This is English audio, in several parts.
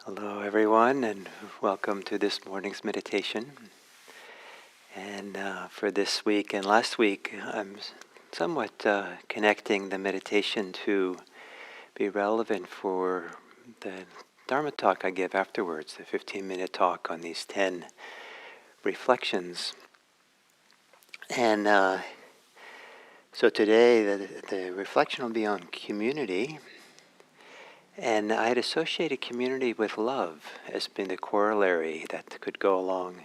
Hello everyone, and welcome to this morning's meditation. And for this week and last week, I'm somewhat connecting the meditation to be relevant for the Dharma talk I give afterwards, the 15-minute talk on these 10 reflections. And so today the reflection will be on community. And I had associated community with love as being the corollary that could go along.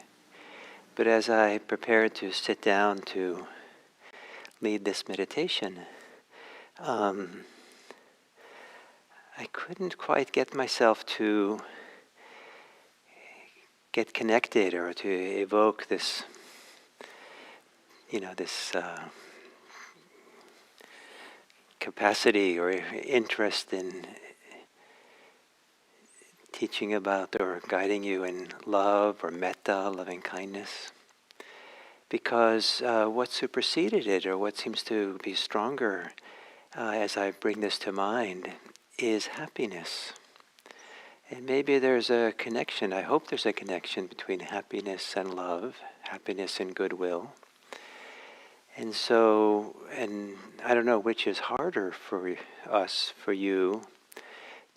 But as I prepared to sit down to lead this meditation, I couldn't quite get myself to get connected or to evoke this, this capacity or interest in teaching about or guiding you in love or metta, loving kindness. Because what superseded it, or what seems to be stronger as I bring this to mind, is happiness. And maybe there's a connection, I hope there's a connection between happiness and love, happiness and goodwill. And so, and I don't know which is harder for us, for you,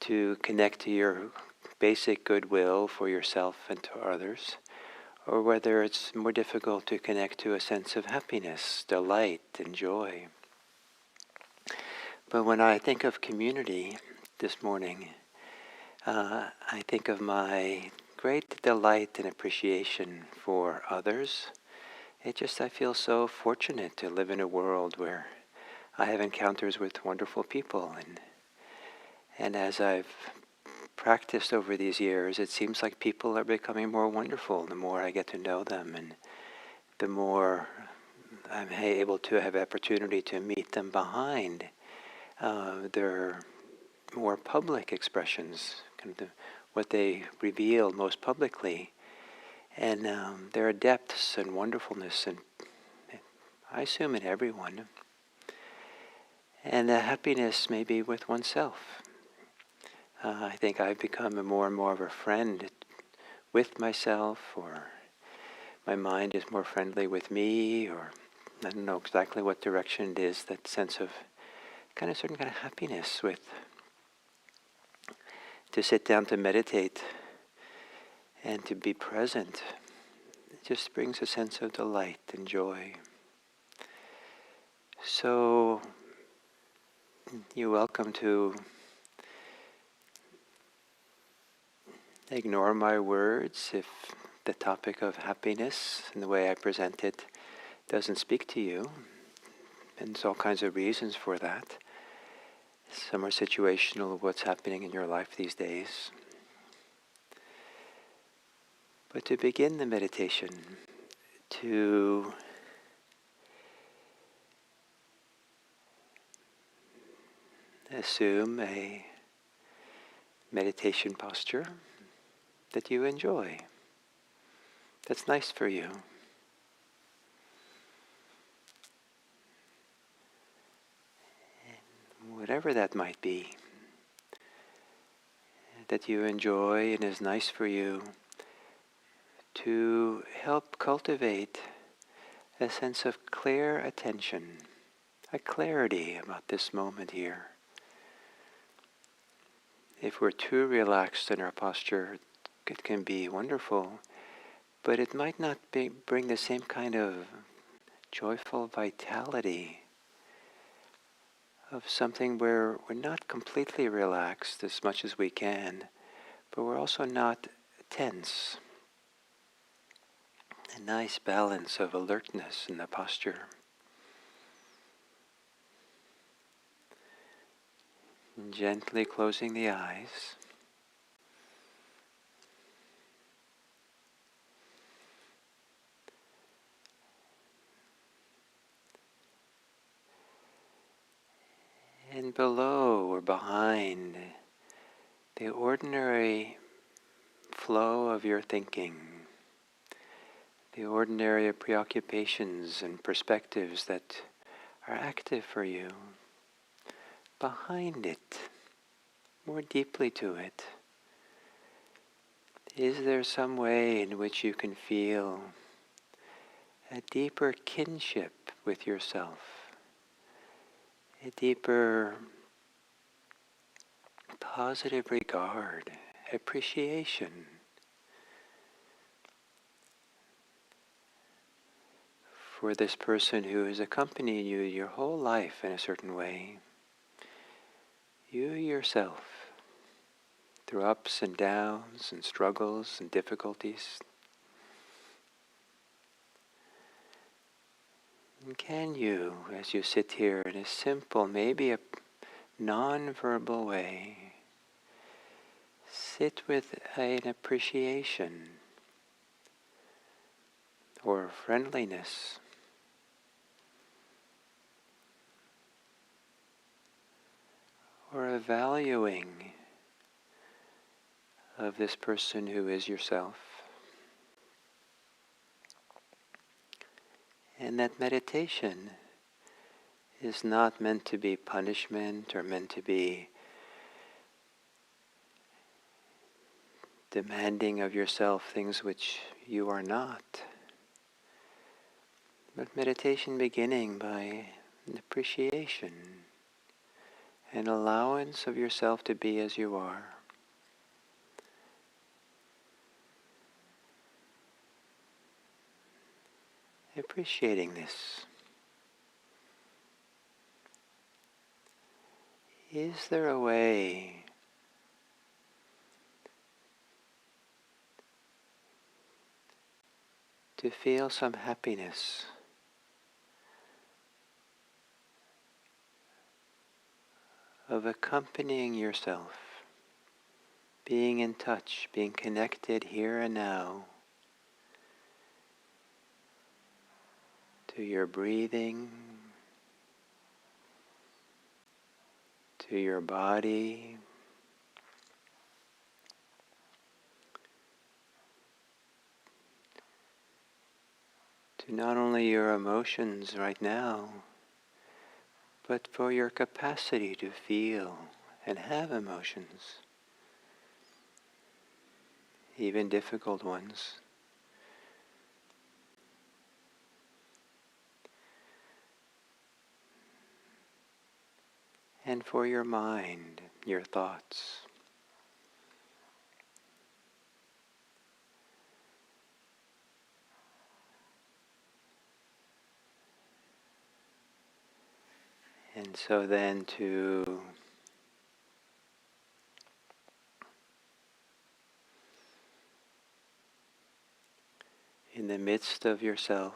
to connect to your basic goodwill for yourself and to others, or whether it's more difficult to connect to a sense of happiness, delight, and joy. But when I think of community this morning, I think of my great delight and appreciation for others. I feel so fortunate to live in a world where I have encounters with wonderful people, and as I've practiced over these years, it seems like people are becoming more wonderful the more I get to know them, and the more I'm able to have opportunity to meet them behind their more public expressions, what they reveal most publicly, and there are depths and wonderfulness, and I assume in everyone, and happiness maybe with oneself. I think I've become more and more of a friend with myself, or my mind is more friendly with me, or I don't know exactly what direction it is, that sense of certain kind of happiness with, to sit down to meditate and to be present. It just brings a sense of delight and joy. So you're welcome to ignore my words if the topic of happiness and the way I present it doesn't speak to you. And there's all kinds of reasons for that. Some are situational of what's happening in your life these days. But to begin the meditation, to assume a meditation posture that you enjoy, that's nice for you. And whatever that might be, that you enjoy and is nice for you, to help cultivate a sense of clear attention, a clarity about this moment here. If we're too relaxed in our posture, it can be wonderful, but it might not bring the same kind of joyful vitality of something where we're not completely relaxed as much as we can, but we're also not tense. A nice balance of alertness in the posture. And gently closing the eyes. And below or behind the ordinary flow of your thinking, the ordinary preoccupations and perspectives that are active for you, behind it, more deeply to it, Is there some way in which you can feel a deeper kinship with yourself, a deeper positive regard, appreciation for this person who has accompanied you your whole life in a certain way? You yourself, through ups and downs and struggles and difficulties. And can you, as you sit here in a simple, maybe a non-verbal way, sit with an appreciation or friendliness or a valuing of this person who is yourself? And that meditation is not meant to be punishment or meant to be demanding of yourself things which you are not. But meditation beginning by an appreciation, an allowance of yourself to be as you are. Appreciating this. Is there a way to feel some happiness of accompanying yourself, being in touch, being connected here and now to your breathing, to your body, to not only your emotions right now, but for your capacity to feel and have emotions, even difficult ones. And for your mind, your thoughts. And so then in the midst of yourself,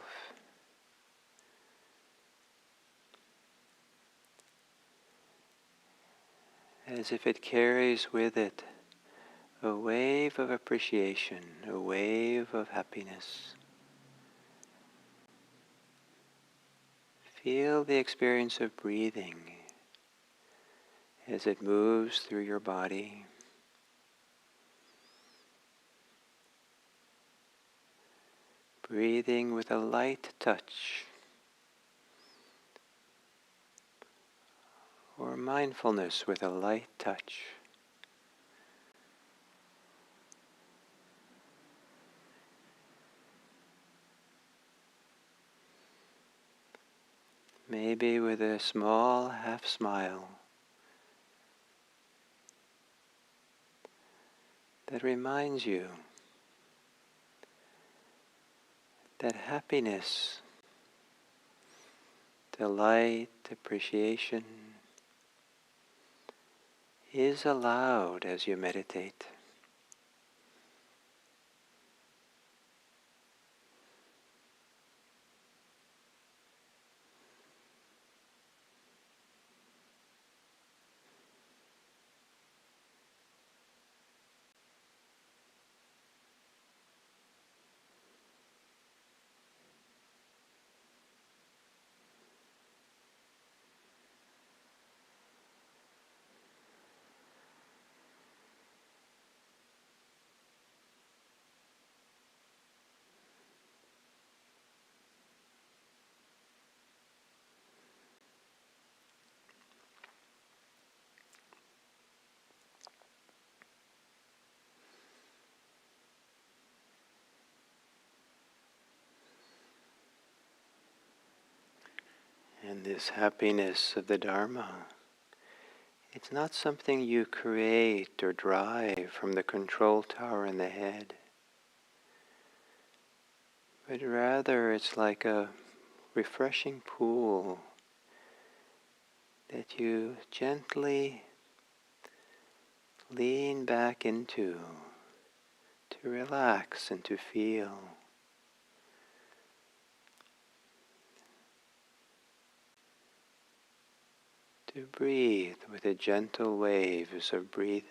as if it carries with it a wave of appreciation, a wave of happiness. Feel the experience of breathing as it moves through your body. Breathing with a light touch, or mindfulness with a light touch. Maybe with a small half smile that reminds you that happiness, delight, appreciation is allowed as you meditate. And this happiness of the Dharma, it's not something you create or drive from the control tower in the head, but rather it's like a refreshing pool that you gently lean back into to relax and to feel. To breathe with the gentle waves of breathing.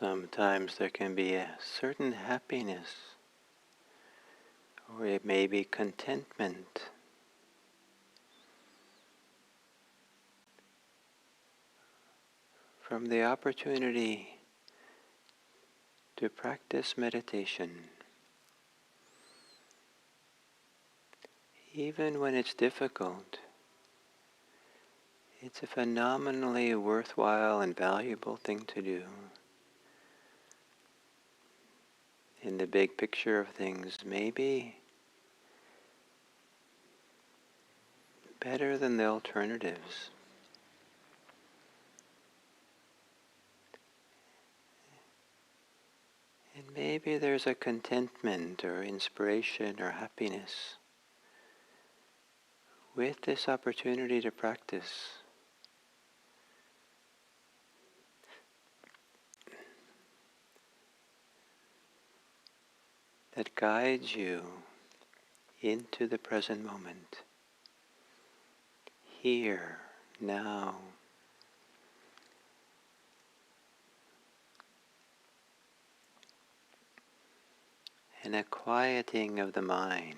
Sometimes there can be a certain happiness, or it may be contentment from the opportunity to practice meditation, even when it's difficult. It's a phenomenally worthwhile and valuable thing to do. In the big picture of things, maybe better than the alternatives. And maybe there's a contentment or inspiration or happiness with this opportunity to practice that guides you into the present moment, here, now. And a quieting of the mind.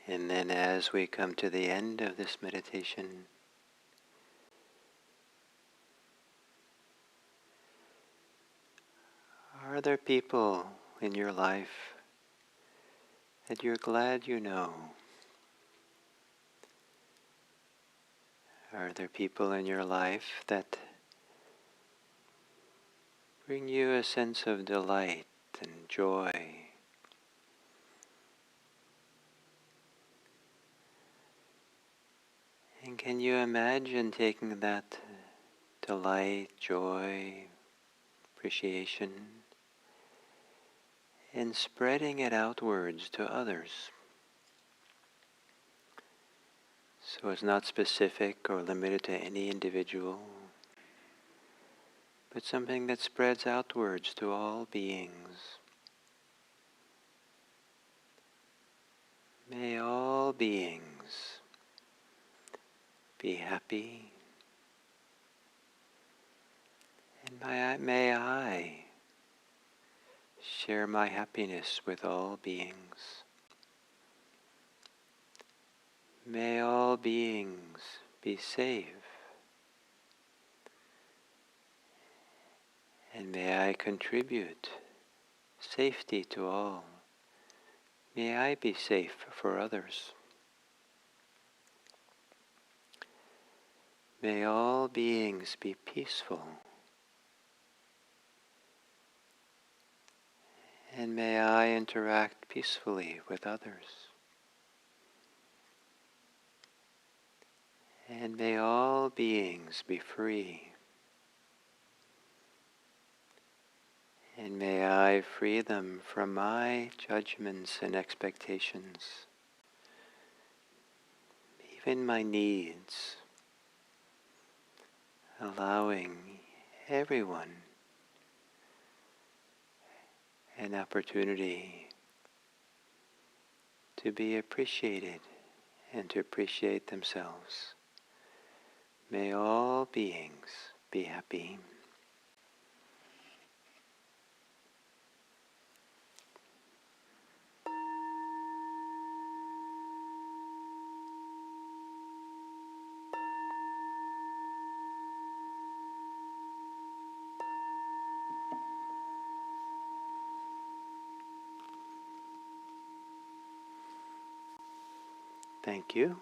And then as we come to the end of this meditation, are there people in your life that you're glad you know? Are there people in your life that bring you a sense of delight and joy? And can you imagine taking that delight, joy, appreciation, and spreading it outwards to others? So it's not specific or limited to any individual, but something that spreads outwards to all beings. May all beings be happy, and may I share my happiness with all beings. May all beings be safe, and may I contribute safety to all. May I be safe for others. May all beings be peaceful, and may I interact peacefully with others. And may all beings be free, and may I free them from my judgments and expectations, even my needs, allowing everyone an opportunity to be appreciated and to appreciate themselves. May all beings be happy. Thank you.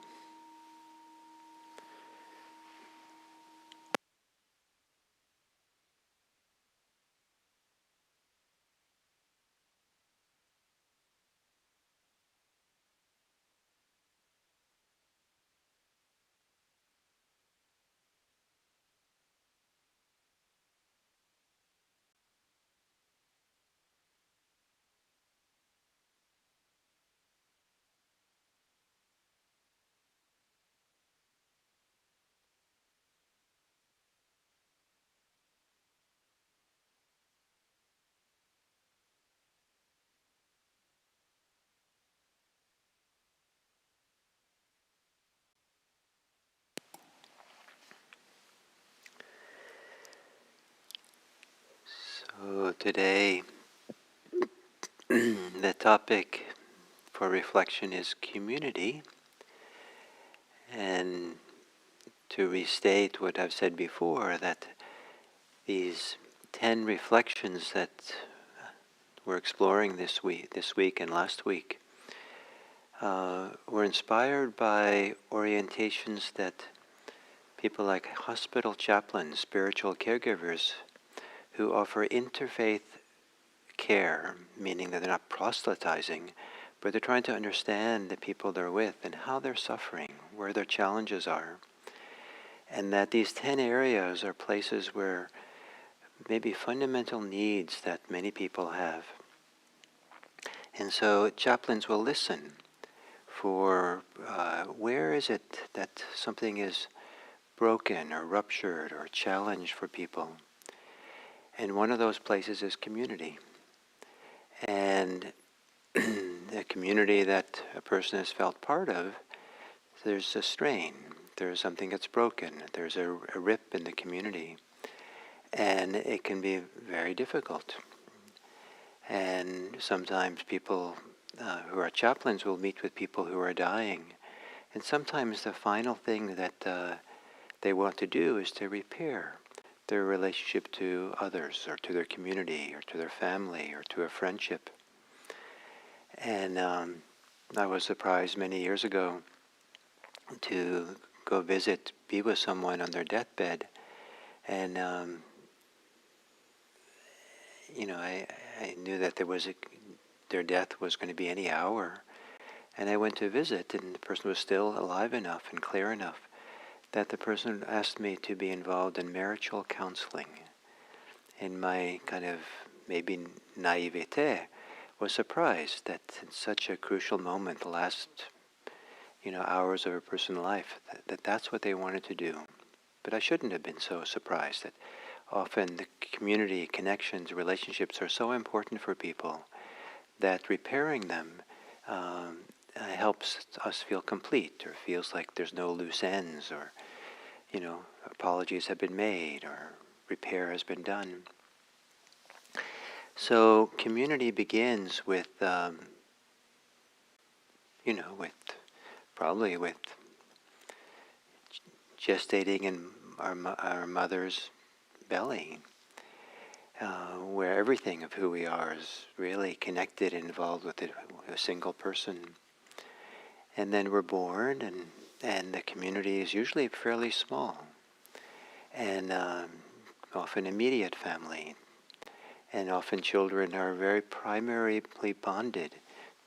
So today, the topic for reflection is community. And to restate what I've said before, that these 10 reflections that we're exploring this week and last week, were inspired by orientations that people like hospital chaplains, spiritual caregivers, who offer interfaith care, meaning that they're not proselytizing, but they're trying to understand the people they're with and how they're suffering, where their challenges are. And that these 10 areas are places where maybe fundamental needs that many people have. And so chaplains will listen for where is it that something is broken or ruptured or challenged for people. And one of those places is community. And the community that a person has felt part of, there's a strain, there's something that's broken, there's a rip in the community. And it can be very difficult. And sometimes people who are chaplains will meet with people who are dying. And sometimes the final thing that they want to do is to repair their relationship to others, or to their community, or to their family, or to a friendship. And I was surprised many years ago to go be with someone on their deathbed. And, I knew that their death was going to be any hour. And I went to visit, and the person was still alive enough and clear enough that the person asked me to be involved in marital counseling. In my kind of maybe naivete, was surprised that in such a crucial moment, the last hours of a person's life, that's what they wanted to do. But I shouldn't have been so surprised that often the community connections, relationships are so important for people that repairing them helps us feel complete, or feels like there's no loose ends, or apologies have been made, or repair has been done. So community begins with with gestating in our mother's belly, where everything of who we are is really connected and involved with a single person. And then we're born, and the community is usually fairly small, and often immediate family. And often children are very primarily bonded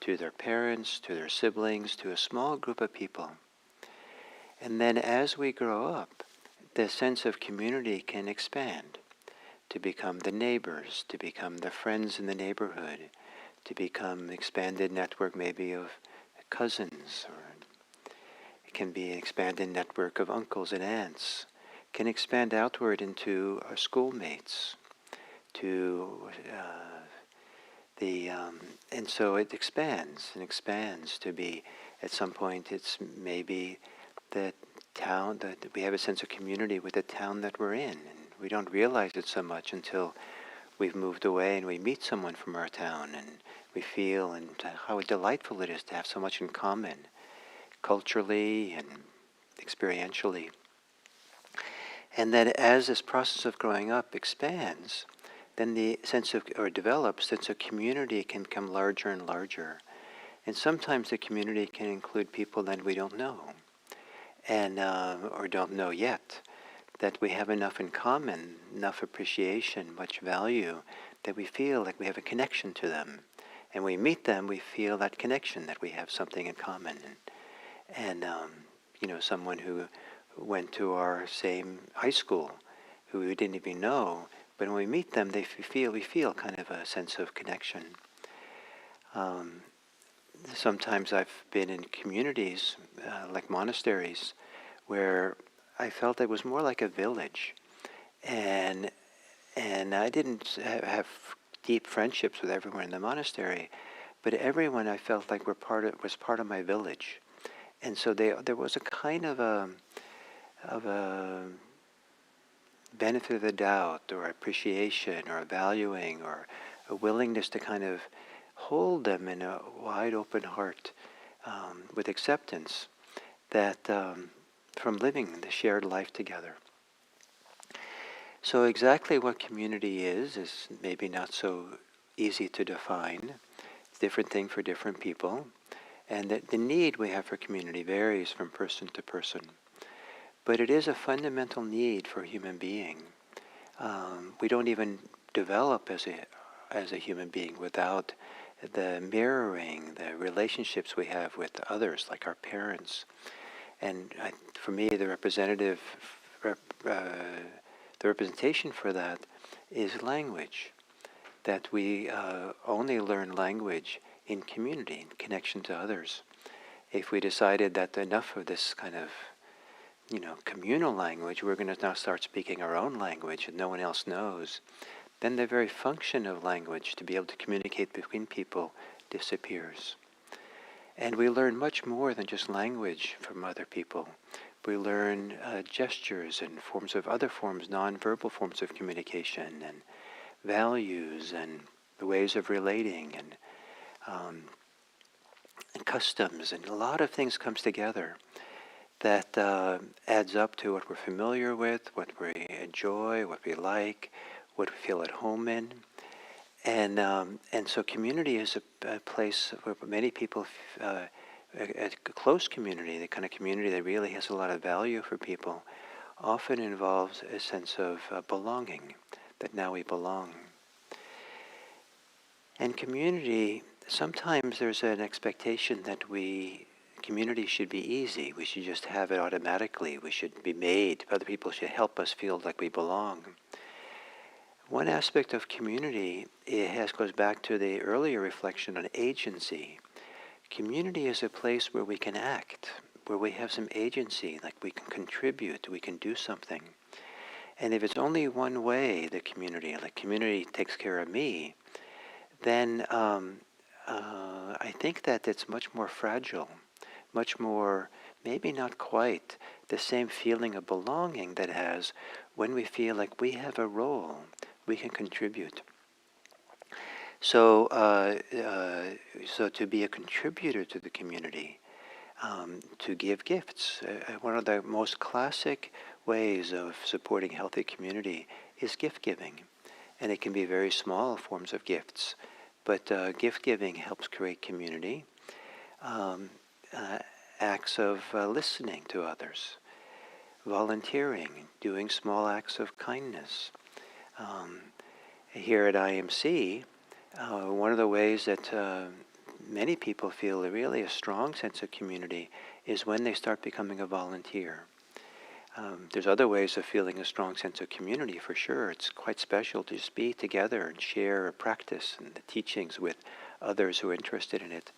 to their parents, to their siblings, to a small group of people. And then as we grow up, the sense of community can expand to become the neighbors, to become the friends in the neighborhood, to become an expanded network maybe of cousins, or it can be an expanded network of uncles and aunts, can expand outward into our schoolmates, to and so it expands and expands to be, at some point, it's maybe the town, that we have a sense of community with the town that we're in. And we don't realize it so much until we've moved away and we meet someone from our town, and we feel and how delightful it is to have so much in common, culturally and experientially. And that as this process of growing up expands, then the sense of, or develops, sense of community can become larger and larger. And sometimes the community can include people that we don't know, and or don't know yet, that we have enough in common, enough appreciation, much value, that we feel like we have a connection to them. And we meet them, we feel that connection, that we have something in common. And someone who went to our same high school, who we didn't even know, but when we meet them, we feel kind of a sense of connection. Sometimes I've been in communities, like monasteries, where I felt it was more like a village, and I didn't have deep friendships with everyone in the monastery, but everyone I felt like was part of my village, and so there was a kind of a benefit of the doubt, or appreciation, or valuing, or a willingness to kind of hold them in a wide open heart, with acceptance, that from living the shared life together. So exactly what community is maybe not so easy to define. It's a different thing for different people, and that the need we have for community varies from person to person. But it is a fundamental need for a human being. We don't even develop as a human being without the mirroring, the relationships we have with others, like our parents. And for me, the representation for that is language. That we only learn language in community, in connection to others. If we decided that enough of this kind of communal language, we're going to now start speaking our own language and no one else knows, then the very function of language, to be able to communicate between people, disappears. And we learn much more than just language from other people. We learn gestures and other forms, nonverbal forms of communication, and values, and the ways of relating, and and customs, and a lot of things comes together that adds up to what we're familiar with, what we enjoy, what we like, what we feel at home in. And so community is a place where many people, a close community, the kind of community that really has a lot of value for people, often involves a sense of belonging, that now we belong. And community, sometimes there's an expectation that community should be easy. We should just have it automatically. We should be made. Other people should help us feel like we belong. One aspect of community goes back to the earlier reflection on agency. Community is a place where we can act, where we have some agency, like we can contribute, we can do something. And if it's only one way, the community, like community takes care of me, then I think that it's much more fragile, much more, maybe not quite the same feeling of belonging that has when we feel like we have a role, we can contribute. So, so to be a contributor to the community, to give gifts. One of the most classic ways of supporting healthy community is gift giving. And it can be very small forms of gifts. But gift giving helps create community. Acts of listening to others. Volunteering, doing small acts of kindness. Here at IMC, one of the ways that many people feel really a strong sense of community is when they start becoming a volunteer. There's other ways of feeling a strong sense of community, for sure. It's quite special to just be together and share a practice and the teachings with others who are interested in it.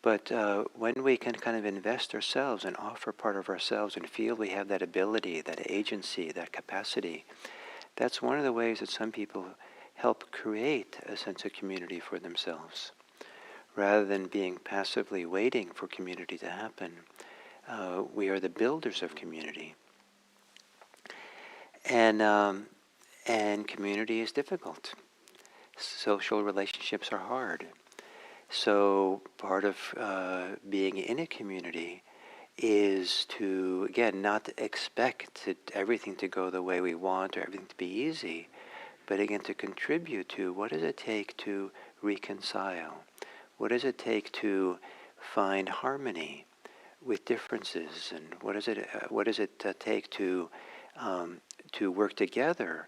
But when we can kind of invest ourselves and offer part of ourselves and feel we have that ability, that agency, that capacity, that's one of the ways that some people help create a sense of community for themselves. Rather than being passively waiting for community to happen, we are the builders of community. And community is difficult. Social relationships are hard. So part of being in a community is to, again, not expect everything to go the way we want or everything to be easy, but again to contribute to what does it take to reconcile? What does it take to find harmony with differences? And what does it take to work together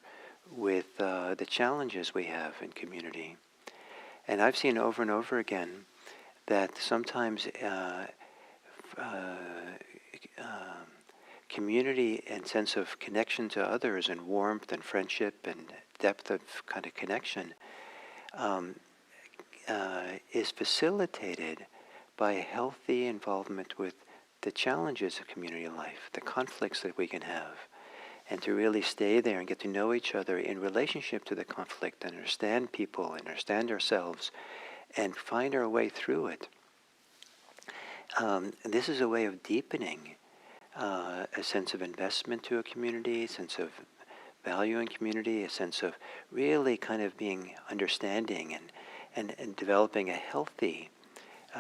with the challenges we have in community? And I've seen over and over again that sometimes community and sense of connection to others and warmth and friendship and depth of kind of connection is facilitated by a healthy involvement with the challenges of community life, the conflicts that we can have, and to really stay there and get to know each other in relationship to the conflict, and understand people, understand ourselves, and find our way through it. This is a way of deepening a sense of investment to a community, a sense of value in community, a sense of really kind of being understanding and developing a healthy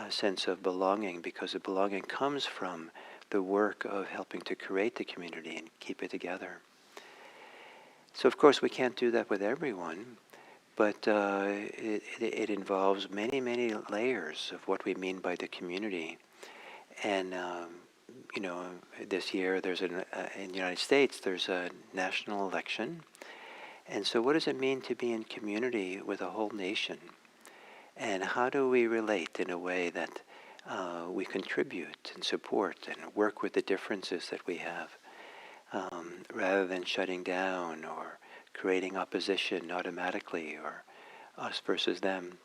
sense of belonging, because the belonging comes from the work of helping to create the community and keep it together. So of course we can't do that with everyone, but it involves many, many layers of what we mean by the community. And this year there's in the United States there's a national election, and so what does it mean to be in community with a whole nation? And how do we relate in a way that we contribute and support and work with the differences that we have, rather than shutting down or creating opposition automatically, or us versus them?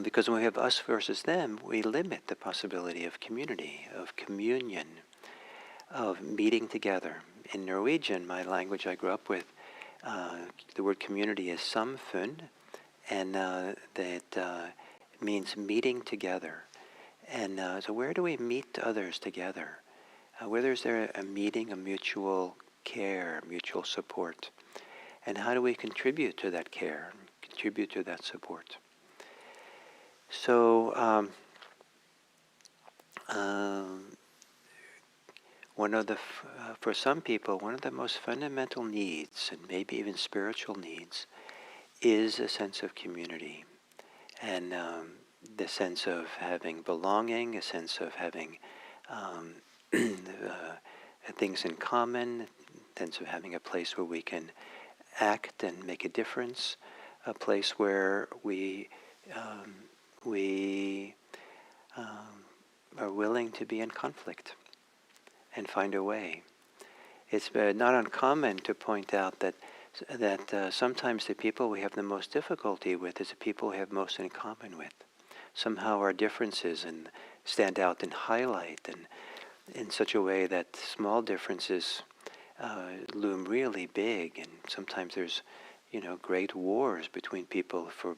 Because when we have us versus them, we limit the possibility of community, of communion, of meeting together. In Norwegian, my language I grew up with, the word community is samfunn, and that means meeting together. And so where do we meet others together? Where is there a meeting, a mutual care, mutual support? And how do we contribute to that care, contribute to that support? So um, one of the, for some people, one of the most fundamental needs, and maybe even spiritual needs, is a sense of community, and the sense of having belonging, a sense of having um, things in common, a sense of having a place where we can act and make a difference, a place where um, we are willing to be in conflict and find a way. It's not uncommon to point out that sometimes the people we have the most difficulty with is the people we have most in common with. Somehow our differences and stand out and highlight, and in such a way that small differences loom really big, and sometimes there's, great wars between people for,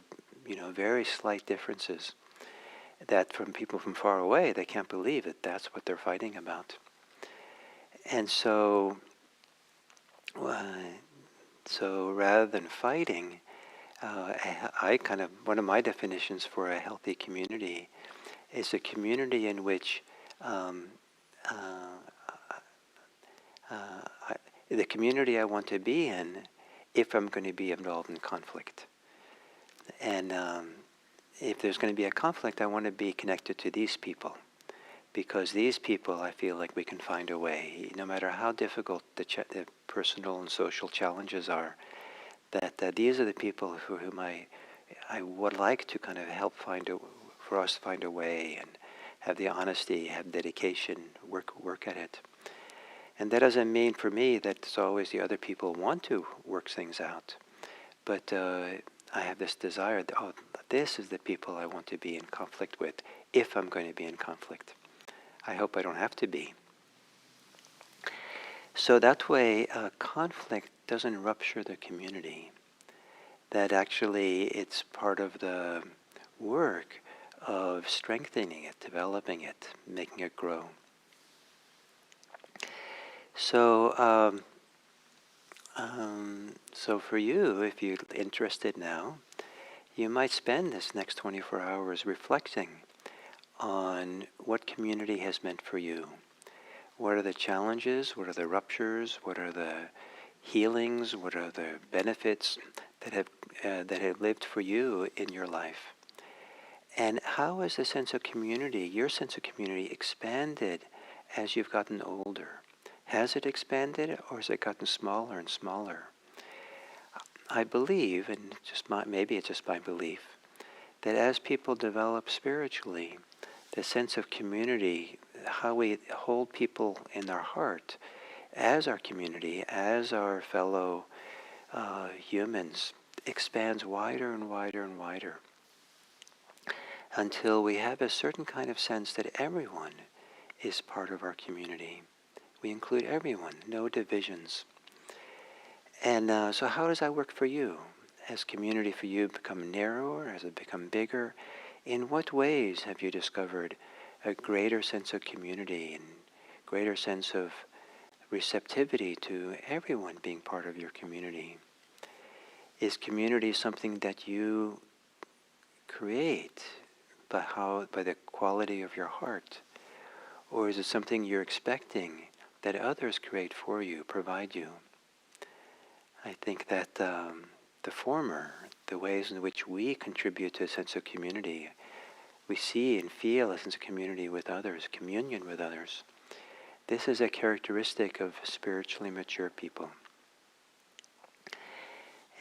very slight differences that from people from far away, they can't believe that that's what they're fighting about. And uh, so rather than fighting, I kind of, one of my definitions for a healthy community is a community in which um, uh, the community I want to be in, if I'm going to be involved in conflict. And if there's going to be a conflict, I want to be connected to these people, because these people, I feel like we can find a way, no matter how difficult the personal and social challenges are, that these are the people for whom I would like to kind of help for us to find a way and have the honesty, have dedication, work at it. And that doesn't mean for me that it's always the other people want to work things out. But I have this desire that, this is the people I want to be in conflict with, if I'm going to be in conflict. I hope I don't have to be. So that way, conflict doesn't rupture the community. That actually it's part of the work of strengthening it, developing it, making it grow. So, so for you, if you're interested now, you might spend this next 24 hours reflecting on what community has meant for you. What are the challenges? What are the ruptures? What are the healings? What are the benefits that have lived for you in your life? And how has the sense of community, your sense of community, expanded as you've gotten older? Has it expanded, or has it gotten smaller and smaller? I believe, and maybe it's just my belief, that as people develop spiritually, the sense of community, how we hold people in our heart as our community, as our fellow humans, expands wider and wider and wider, until we have a certain kind of sense that everyone is part of our community. We include everyone, no divisions. And so how does that work for you? Has community for you become narrower? Has it become bigger? In what ways have you discovered a greater sense of community and greater sense of receptivity to everyone being part of your community? Is community something that you create by the quality of your heart? Or is it something you're expecting that others create for you, provide you? I think that the former, the ways in which we contribute to a sense of community, we see and feel a sense of community with others, communion with others. This is a characteristic of spiritually mature people.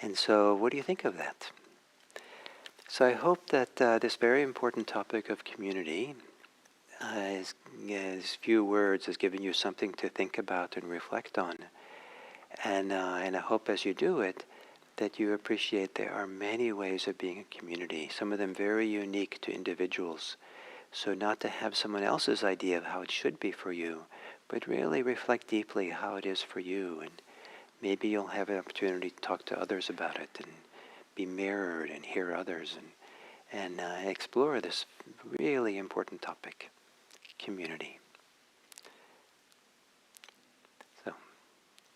And so what do you think of that? So I hope that this very important topic of community, as few words, has given you something to think about and reflect on. And I hope as you do it, that you appreciate there are many ways of being a community, some of them very unique to individuals. So not to have someone else's idea of how it should be for you, but really reflect deeply how it is for you. And maybe you'll have an opportunity to talk to others about it and be mirrored and hear others and explore this really important topic, community. So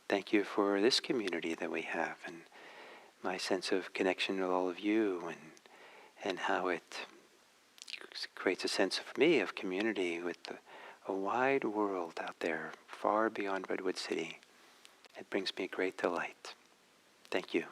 thank you for this community that we have, and my sense of connection with all of you, and how it creates a sense for me of community with a wide world out there, far beyond Redwood City. It brings me great delight. Thank you.